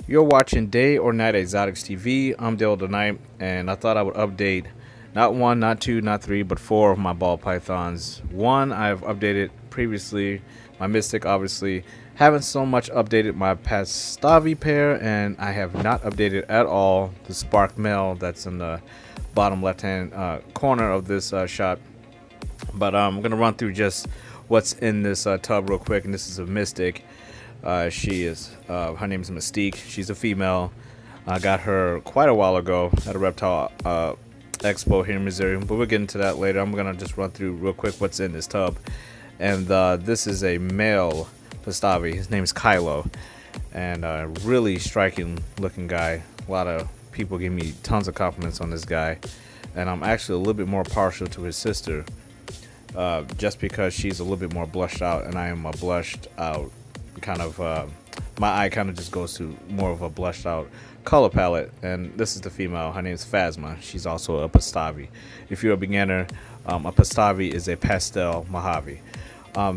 You're watching Day or Night Exotics TV. I'm Dale tonight, and I thought I would update not one, not two, not three, but four of my ball pythons. One I've updated previously, my Mystic obviously. Haven't so much updated my Pastave pair, and I have not updated at all the Spark male that's in the bottom left hand corner of this shot. But I'm going to run through just what's in this tub real quick, and this is a Mystic. Her name is Mystique. She's a female. I got her quite a while ago at a reptile expo here in Missouri, but we'll get into that later. I'm gonna just run through real quick what's in this tub. And this is a male Pastave. His name is Kylo, and a really striking looking guy. A lot of people give me tons of compliments on this guy, and I'm actually a little bit more partial to his sister, just because she's a little bit more blushed out, and I am a blushed out kind of my eye kind of just goes to more of a blushed out color palette. And this is the female. Her name is Phasma. She's also a Pastave. If you're a beginner, a Pastave is a pastel Mojave.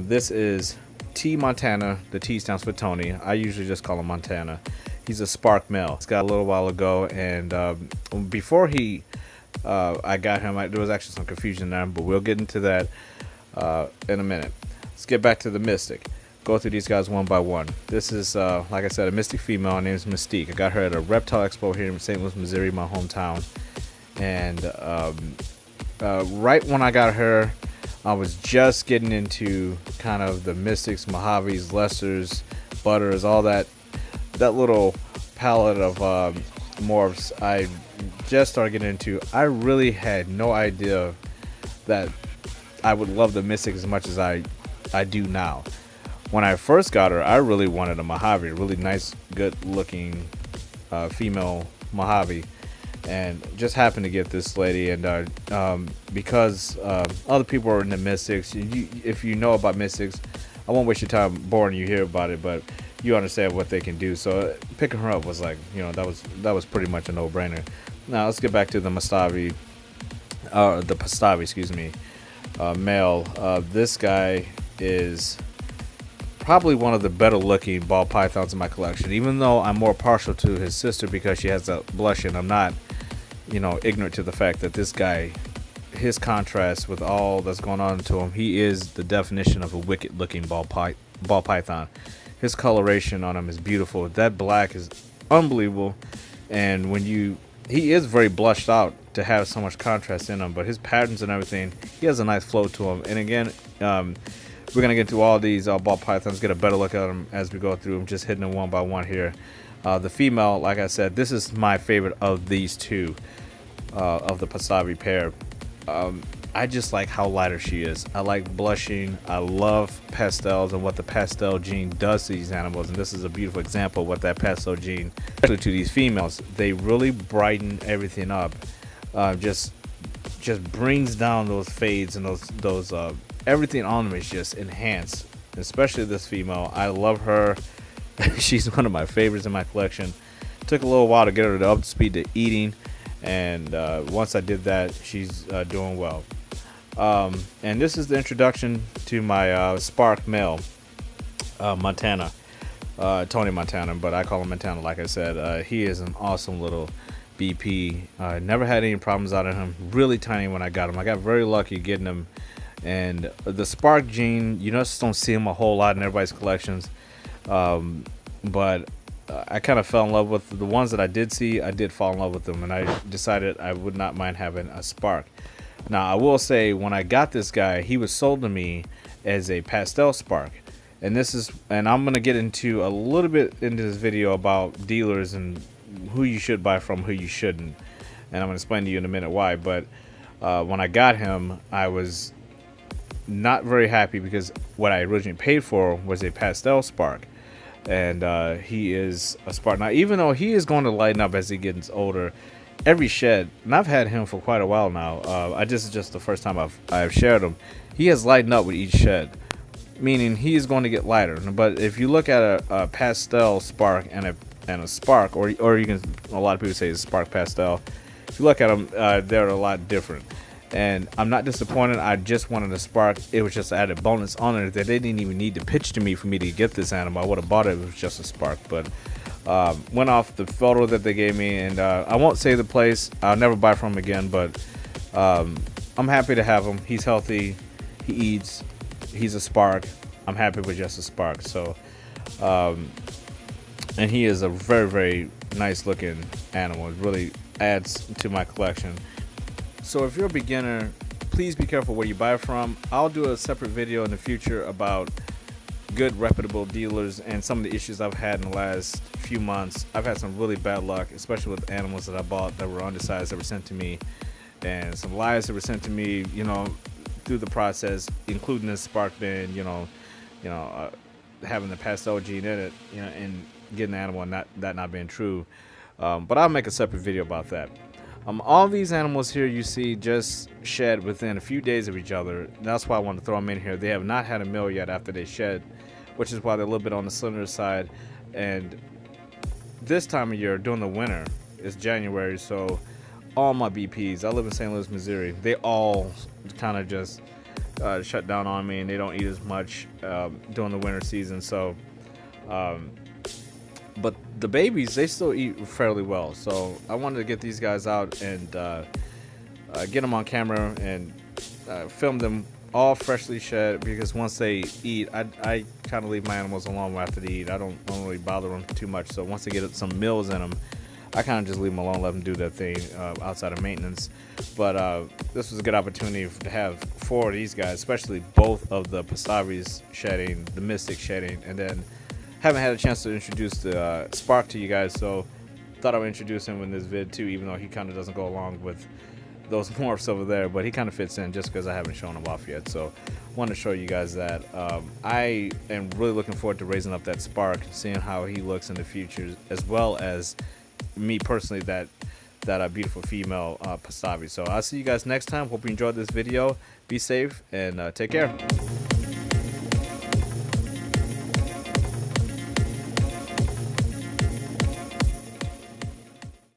This is T Montana. The T stands for Tony. I usually just call him Montana. He's a spark male. It's got a little while ago, and before I got him, there was actually some confusion there, but we'll get into that in a minute. Let's get back to the Mystic. Go through these guys one by one. This is, like I said, a Mystic female. Her name is Mystique. I got her at a reptile expo here in St. Louis, Missouri, my hometown. And right when I got her, I was just getting into kind of the Mystics, Mojaves, Lessers, Butters, all that little palette of morphs. I just started getting into. I really had no idea that I would love the Mystic as much as I do now. When I first got her, I really wanted a Mojave, a really nice, good-looking female Mojave, and just happened to get this lady. And because other people are in the Mystics, if you know about Mystics, I won't waste your time boring you here about it, but you understand what they can do. So picking her up was like, that was pretty much a no-brainer. Now let's get back to the Pastave, excuse me, male. This guy is probably one of the better looking ball pythons in my collection, even though I'm more partial to his sister because she has that blushing. I'm not ignorant to the fact that this guy, his contrast with all that's going on to him, he is the definition of a wicked looking ball python. His coloration on him is beautiful. That black is unbelievable, and he is very blushed out to have so much contrast in him, but his patterns and everything, he has a nice flow to him. And again, we're going to get through all these ball pythons, get a better look at them as we go through them, just hitting them one by one here. The female, like I said, this is my favorite of these two, of the Pastave pair. I just like how lighter she is. I like blushing. I love pastels and what the pastel gene does to these animals. And this is a beautiful example of what that pastel gene, especially to these females, they really brighten everything up. Just brings down those fades and those everything on them is just enhanced, especially this female. I love her. She's one of my favorites in my collection. Took a little while to get her up to speed to eating, and once I did that, she's doing well. And this is the introduction to my Spark male, Montana, Tony Montana, but I call him Montana. Like I said, he is an awesome little BP. Never had any problems out of him. Really tiny when I got him. I got very lucky getting him. And the Spark gene, you just don't see him a whole lot in everybody's collections. But I kind of fell in love with the ones that I did see. I did fall in love with them, and I decided I would not mind having a Spark. Now, I will say, when I got this guy, he was sold to me as a pastel Spark. And I'm going to get into a little bit into this video about dealers and who you should buy from, who you shouldn't. And I'm going to explain to you in a minute why. But when I got him, I was not very happy because what I originally paid for was a pastel Spark, and he is a Spark. Now, even though he is going to lighten up as he gets older, every shed, and I've had him for quite a while now. This is just the first time I've shared him. He has lightened up with each shed, meaning he is going to get lighter. But if you look at a pastel Spark and a Spark, or you can, a lot of people say it's Spark pastel. If you look at them, they're a lot different. And I'm not disappointed. I just wanted a Spark. It was just added bonus on it that they didn't even need to pitch to me for me to get this animal. I would have bought it if it was just a Spark. But Went off the photo that they gave me, and I won't say the place. I'll never buy from him again, but I'm happy to have him. He's healthy. He eats. He's a spark. I'm happy with just a spark. So, and he is a very, very nice looking animal. It really adds to my collection. So if you're a beginner, please be careful where you buy from. I'll do a separate video in the future about good reputable dealers and some of the issues I've had in the last few months. I've had some really bad luck, especially with animals that I bought that were undersized that were sent to me, and some lies that were sent to me, you know, through the process, including this spark bin, having the pastel gene in it, you know, and getting the animal and not being true. But I'll make a separate video about that. All these animals here you see just shed within a few days of each other. That's why I wanted to throw them in here. They have not had a meal yet after they shed, which is why they're a little bit on the slender side. And this time of year, during the winter, it's January, so all my BPs, I live in St. Louis, Missouri, they all kind of just shut down on me, and they don't eat as much during the winter season. So but the babies, they still eat fairly well. So I wanted to get these guys out and get them on camera and film them all freshly shed, because once they eat, I kind of leave my animals alone after they eat. I don't really bother them too much. So once they get some meals in them, I kind of just leave them alone, let them do their thing outside of maintenance. But this was a good opportunity to have 4 of these guys, especially both of the Pastaves shedding, the Mystic shedding, and then haven't had a chance to introduce the Spark to you guys, so thought I would introduce him in this vid too, even though he kind of doesn't go along with those morphs over there, but he kind of fits in just because I haven't shown him off yet. So wanted to show you guys that. I am really looking forward to raising up that Spark, seeing how he looks in the future, as well as me personally, that beautiful female Pastave. So I'll see you guys next time. Hope you enjoyed this video. Be safe and take care.